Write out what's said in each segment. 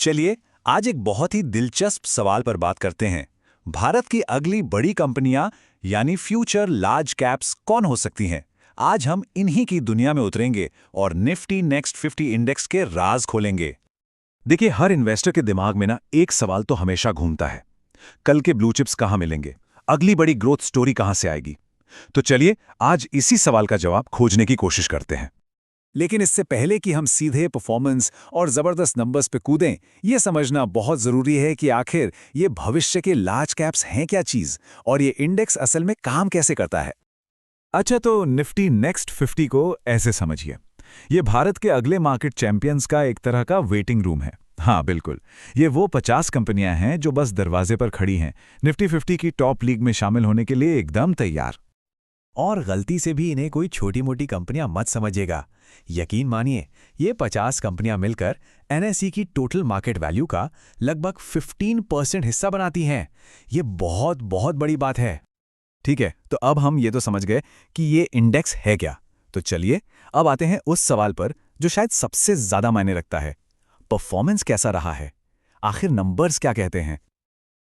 चलिए आज एक बहुत ही दिलचस्प सवाल पर बात करते हैं। भारत की अगली बड़ी कंपनियां यानी फ्यूचर लार्ज कैप्स कौन हो सकती हैं? आज हम इन्हीं की दुनिया में उतरेंगे और निफ्टी नेक्स्ट 50 इंडेक्स के राज खोलेंगे। देखिए, हर इन्वेस्टर के दिमाग में ना एक सवाल तो हमेशा घूमता है। कल के ब्लू चिप्स कहाँ मिलेंगे? अगली बड़ी ग्रोथ स्टोरी कहाँ से आएगी? तो चलिए आज इसी सवाल का जवाब खोजने की कोशिश करते हैं। लेकिन इससे पहले कि हम सीधे परफॉर्मेंस और जबरदस्त नंबर्स पे कूदें, ये समझना बहुत जरूरी है कि आखिर ये भविष्य के लार्ज कैप्स हैं क्या चीज और ये इंडेक्स असल में काम कैसे करता है। अच्छा, तो निफ्टी नेक्स्ट 50 को ऐसे समझिए। ये भारत के अगले मार्केट चैंपियंस का एक तरह का वेटिंग रूम है। हाँ बिल्कुल, ये वो 50 कंपनियां हैं जो बस दरवाजे पर खड़ी हैं, निफ्टी 50 की टॉप लीग में शामिल होने के लिए एकदम तैयार। और गलती से भी इन्हें कोई छोटी मोटी कंपनियां मत समझिएगा। यकीन मानिए, ये 50 कंपनियां मिलकर एनएसई की टोटल मार्केट वैल्यू का लगभग 15% हिस्सा बनाती हैं। ये बहुत बहुत बड़ी बात है। ठीक है, तो अब हम ये तो समझ गए कि ये इंडेक्स है क्या। तो चलिए अब आते हैं उस सवाल पर जो शायद सबसे ज्यादा मायने रखता है। परफॉर्मेंस कैसा रहा है? आखिर नंबर्स क्या कहते हैं?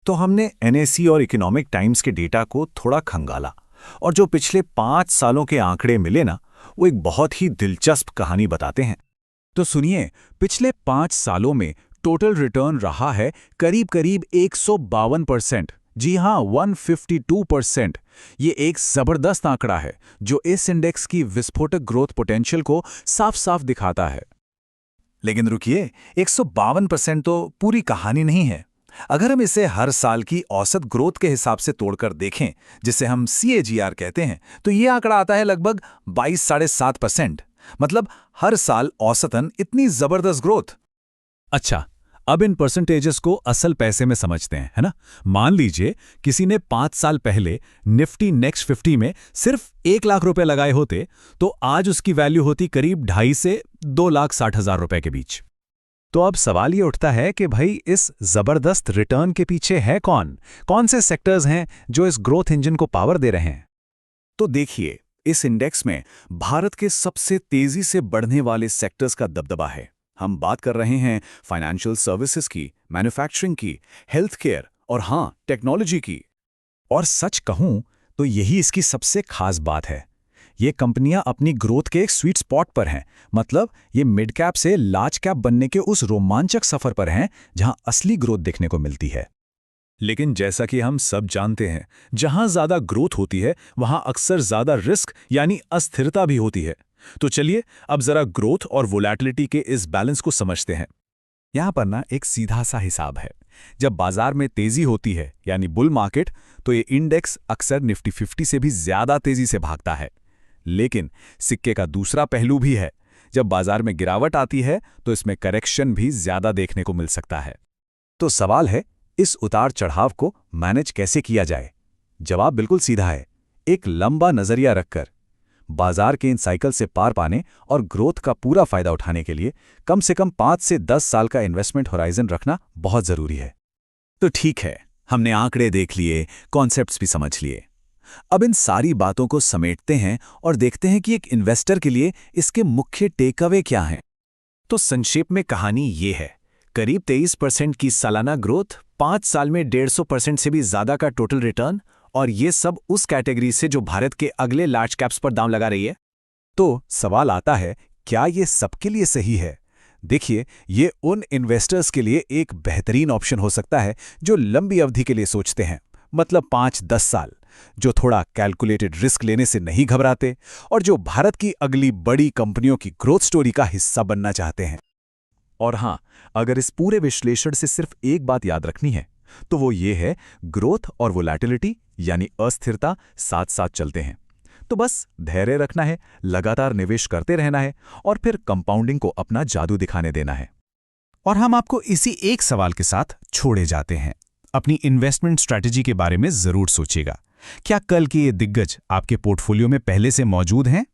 तो हमने एनएसई और इकोनॉमिक टाइम्स के डेटा को थोड़ा खंगाला और जो पिछले 5 सालों के आंकड़े मिले ना, वो एक बहुत ही दिलचस्प कहानी बताते हैं। तो सुनिए, पिछले 5 सालों में टोटल रिटर्न रहा है करीब करीब 152%। जी हाँ, 152%। ये एक जबरदस्त आंकड़ा है जो इस इंडेक्स की विस्फोटक ग्रोथ पोटेंशियल को साफ साफ दिखाता है। लेकिन रुकिए, 152% तो पूरी कहानी नहीं है। अगर हम इसे हर साल की औसत ग्रोथ के हिसाब से तोड़कर देखें, जिसे हम CAGR कहते हैं, तो ये आंकड़ा आता है लगभग 22.7%। मतलब हर साल औसतन इतनी जबरदस्त ग्रोथ। अच्छा, अब इन परसेंटेजेस को असल पैसे में समझते हैं, है ना? मान लीजिए किसी ने 5 साल पहले निफ्टी नेक्स्ट 50 में सिर्फ 1 लाख रुपए लगाए होते, तो आज उसकी वैल्यू होती करीब 2.5 से 2,60,000 रुपए के बीच। तो अब सवाल ये उठता है कि भाई इस जबरदस्त रिटर्न के पीछे है कौन? कौन से सेक्टर्स हैं जो इस ग्रोथ इंजन को पावर दे रहे हैं? तो देखिए, इस इंडेक्स में भारत के सबसे तेजी से बढ़ने वाले सेक्टर्स का दबदबा है। हम बात कर रहे हैं फाइनेंशियल सर्विसेज की, मैन्युफैक्चरिंग की, हेल्थ केयर और हाँ, टेक्नोलॉजी की। और सच कहूं तो यही इसकी सबसे खास बात है। ये कंपनियां अपनी ग्रोथ के एक स्वीट स्पॉट पर हैं। मतलब ये मिड कैप से लार्ज कैप बनने के उस रोमांचक सफर पर हैं जहां असली ग्रोथ देखने को मिलती है। लेकिन जैसा कि हम सब जानते हैं, जहां ज्यादा ग्रोथ होती है वहां अक्सर ज्यादा रिस्क यानी अस्थिरता भी होती है। तो चलिए अब जरा ग्रोथ और वोलैटिलिटी के इस बैलेंस को समझते हैं। यहां पर ना एक सीधा सा हिसाब है। जब बाजार में तेजी होती है यानी बुल मार्केट, तो ये इंडेक्स अक्सर निफ्टी 50 से भी ज्यादा तेजी से भागता है। लेकिन सिक्के का दूसरा पहलू भी है। जब बाजार में गिरावट आती है तो इसमें करेक्शन भी ज्यादा देखने को मिल सकता है। तो सवाल है, इस उतार चढ़ाव को मैनेज कैसे किया जाए? जवाब बिल्कुल सीधा है, एक लंबा नजरिया रखकर। बाजार के इन साइकिल से पार पाने और ग्रोथ का पूरा फायदा उठाने के लिए कम से कम 5 से 10 साल का इन्वेस्टमेंट होराइजन रखना बहुत जरूरी है। तो ठीक है, हमने आंकड़े देख लिए, कॉन्सेप्ट्स भी समझ लिए। अब इन सारी बातों को समेटते हैं और देखते हैं कि एक इन्वेस्टर के लिए इसके मुख्य टेकअवे क्या हैं। तो संक्षेप में कहानी ये है, करीब 23% की सालाना ग्रोथ, 5 साल में 150% से भी ज्यादा का टोटल रिटर्न, और ये सब उस कैटेगरी से जो भारत के अगले लार्ज कैप्स पर दांव लगा रही है। तो सवाल आता है, क्या ये सबके लिए सही है? देखिए, ये उन इन्वेस्टर्स के लिए एक बेहतरीन ऑप्शन हो सकता है जो लंबी अवधि के लिए सोचते हैं, मतलब 5-10 साल, जो थोड़ा कैलकुलेटेड रिस्क लेने से नहीं घबराते और जो भारत की अगली बड़ी कंपनियों की ग्रोथ स्टोरी का हिस्सा बनना चाहते हैं। और हाँ, अगर इस पूरे विश्लेषण से सिर्फ एक बात याद रखनी है तो वो ये है, ग्रोथ और वोलैटिलिटी यानी अस्थिरता साथ साथ चलते हैं। तो बस धैर्य रखना है, लगातार निवेश करते रहना है और फिर कंपाउंडिंग को अपना जादू दिखाने देना है। और हम आपको इसी एक सवाल के साथ छोड़े जाते हैं। अपनी इन्वेस्टमेंट स्ट्रैटेजी के बारे में जरूर सोचिएगा। क्या कल के ये दिग्गज आपके पोर्टफोलियो में पहले से मौजूद हैं